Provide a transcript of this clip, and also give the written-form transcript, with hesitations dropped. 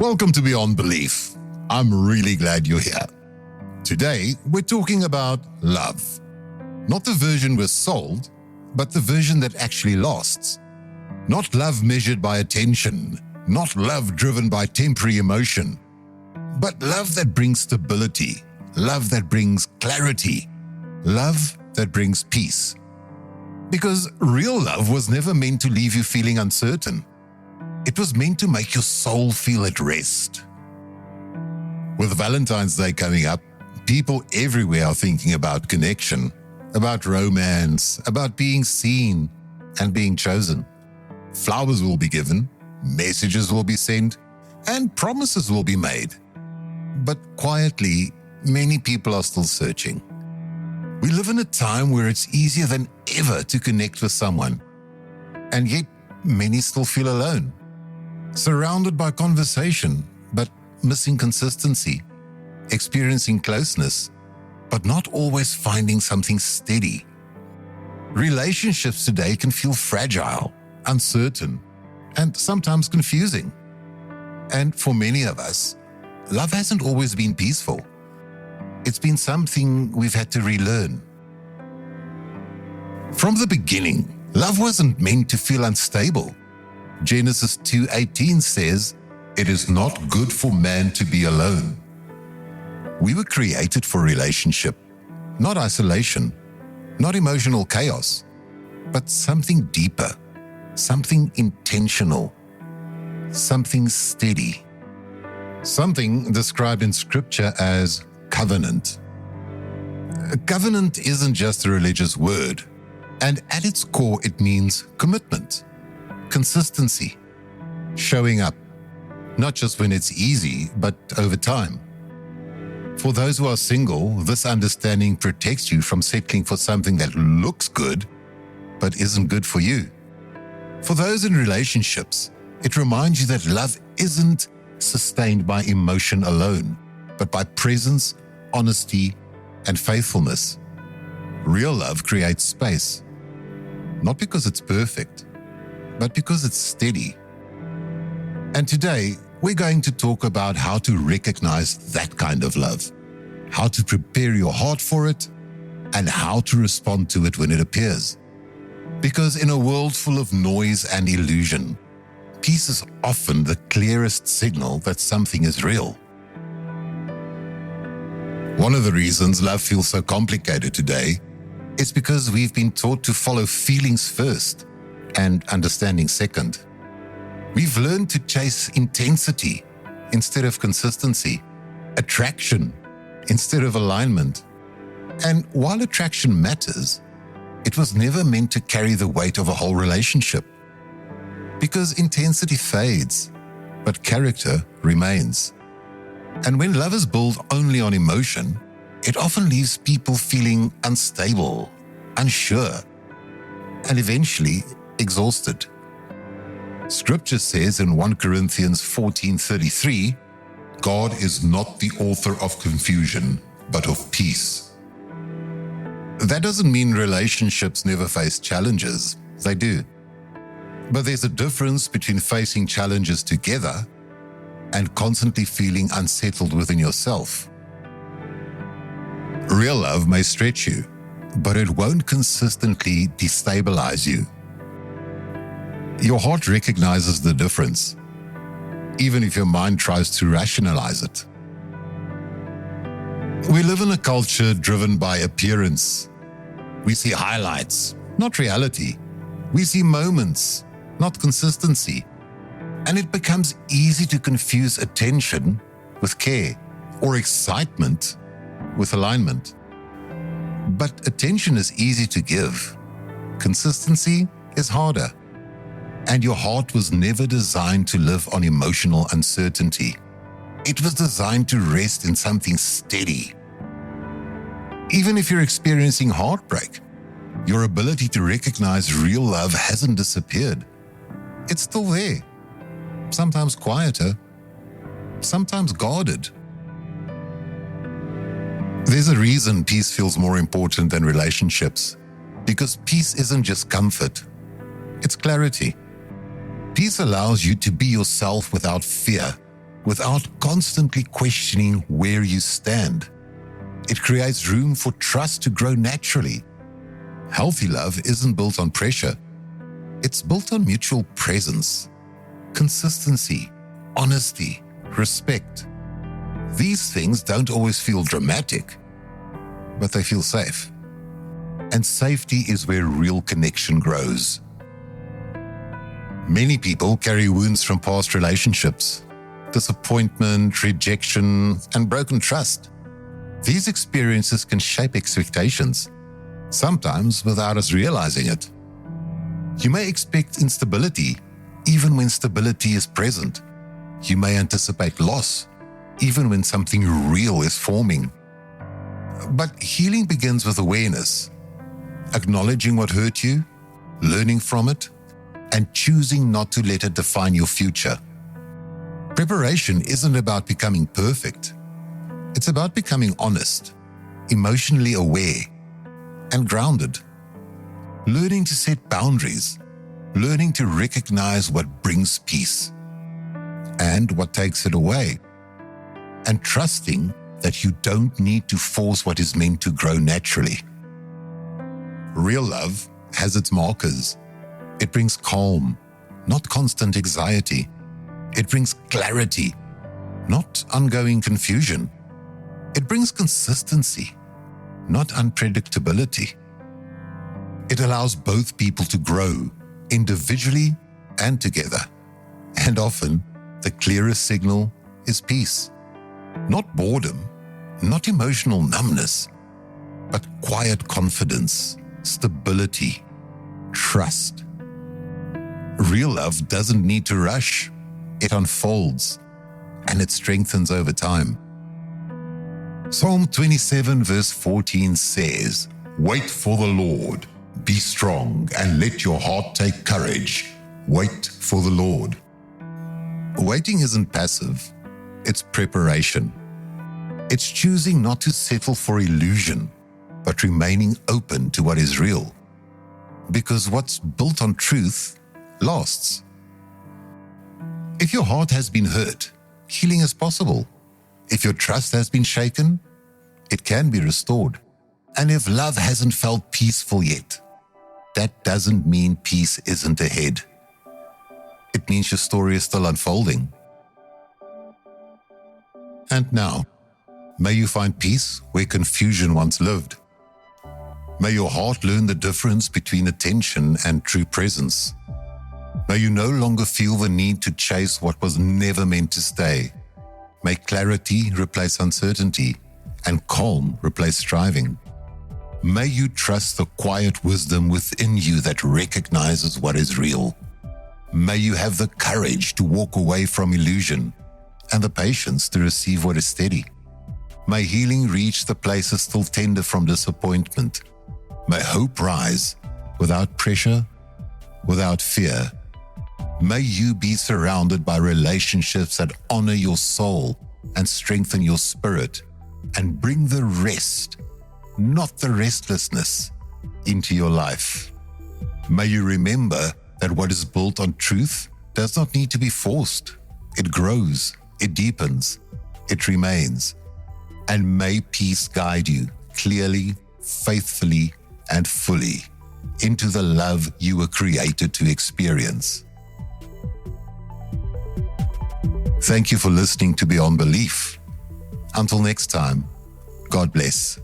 Welcome to Beyond Belief. I'm really glad you're here. Today, we're talking about love. Not the version we're sold, but the version that actually lasts. Not love measured by attention, not love driven by temporary emotion, but love that brings stability, love that brings clarity, love that brings peace. Because real love was never meant to leave you feeling uncertain. It was meant to make your soul feel at rest. With Valentine's Day coming up, people everywhere are thinking about connection, about romance, about being seen and being chosen. Flowers will be given, messages will be sent, and promises will be made. But quietly, many people are still searching. We live in a time where it's easier than ever to connect with someone, and yet many still feel alone. Surrounded by conversation, but missing consistency, experiencing closeness, but not always finding something steady. Relationships today can feel fragile, uncertain, and sometimes confusing. And for many of us, love hasn't always been peaceful. It's been something we've had to relearn. From the beginning, love wasn't meant to feel unstable. Genesis 2:18 says, "It is not good for man to be alone." We were created for relationship, not isolation, not emotional chaos, but something deeper, something intentional, something steady, something described in Scripture as covenant. A covenant isn't just a religious word, and at its core it means commitment, consistency, showing up, not just when it's easy, but over time. For those who are single, this understanding protects you from settling for something that looks good, but isn't good for you. For those in relationships, it reminds you that love isn't sustained by emotion alone, but by presence, honesty, and faithfulness. Real love creates space, not because it's perfect, but because it's steady. And today, we're going to talk about how to recognize that kind of love, how to prepare your heart for it, and how to respond to it when it appears. Because in a world full of noise and illusion, peace is often the clearest signal that something is real. One of the reasons love feels so complicated today is because we've been taught to follow feelings first and understanding second. We've learned to chase intensity instead of consistency, attraction instead of alignment. And while attraction matters, it was never meant to carry the weight of a whole relationship. Because intensity fades, but character remains. And when love is built only on emotion, it often leaves people feeling unstable, unsure, and eventually exhausted. Scripture says in 1 Corinthians 14:33, "God is not the author of confusion, but of peace." That doesn't mean relationships never face challenges. They do. But there's a difference between facing challenges together and constantly feeling unsettled within yourself. Real love may stretch you, but it won't consistently destabilize you. Your heart recognizes the difference, even if your mind tries to rationalize it. We live in a culture driven by appearance. We see highlights, not reality. We see moments, not consistency. And it becomes easy to confuse attention with care or excitement with alignment. But attention is easy to give. Consistency is harder. And your heart was never designed to live on emotional uncertainty. It was designed to rest in something steady. Even if you're experiencing heartbreak, your ability to recognize real love hasn't disappeared. It's still there. Sometimes quieter, sometimes guarded. There's a reason peace feels more important than relationships, because peace isn't just comfort, it's clarity. Peace allows you to be yourself without fear, without constantly questioning where you stand. It creates room for trust to grow naturally. Healthy love isn't built on pressure. It's built on mutual presence, consistency, honesty, respect. These things don't always feel dramatic, but they feel safe. And safety is where real connection grows. Many people carry wounds from past relationships, disappointment, rejection, and broken trust. These experiences can shape expectations, sometimes without us realizing it. You may expect instability, even when stability is present. You may anticipate loss, even when something real is forming. But healing begins with awareness, acknowledging what hurt you, learning from it, and choosing not to let it define your future. Preparation isn't about becoming perfect. It's about becoming honest, emotionally aware, and grounded. Learning to set boundaries, learning to recognize what brings peace and what takes it away, and trusting that you don't need to force what is meant to grow naturally. Real love has its markers. It brings calm, not constant anxiety. It brings clarity, not ongoing confusion. It brings consistency, not unpredictability. It allows both people to grow individually and together. And often, the clearest signal is peace. Not boredom, not emotional numbness, but quiet confidence, stability, trust. Real love doesn't need to rush. It unfolds and it strengthens over time. Psalm 27 verse 14 says, "Wait for the Lord, be strong, and let your heart take courage. Wait for the Lord." Waiting isn't passive, it's preparation. It's choosing not to settle for illusion, but remaining open to what is real. Because what's built on truth lasts. If your heart has been hurt, healing is possible. If your trust has been shaken, it can be restored. And if love hasn't felt peaceful yet, that doesn't mean peace isn't ahead. It means your story is still unfolding. And now, may you find peace where confusion once lived. May your heart learn the difference between attention and true presence. May you no longer feel the need to chase what was never meant to stay. May clarity replace uncertainty and calm replace striving. May you trust the quiet wisdom within you that recognizes what is real. May you have the courage to walk away from illusion and the patience to receive what is steady. May healing reach the places still tender from disappointment. May hope rise without pressure, without fear. May you be surrounded by relationships that honor your soul and strengthen your spirit and bring the rest, not the restlessness, into your life. May you remember that what is built on truth does not need to be forced. It grows, it deepens, it remains. And may peace guide you clearly, faithfully, and fully into the love you were created to experience. Thank you for listening to Beyond Belief. Until next time, God bless.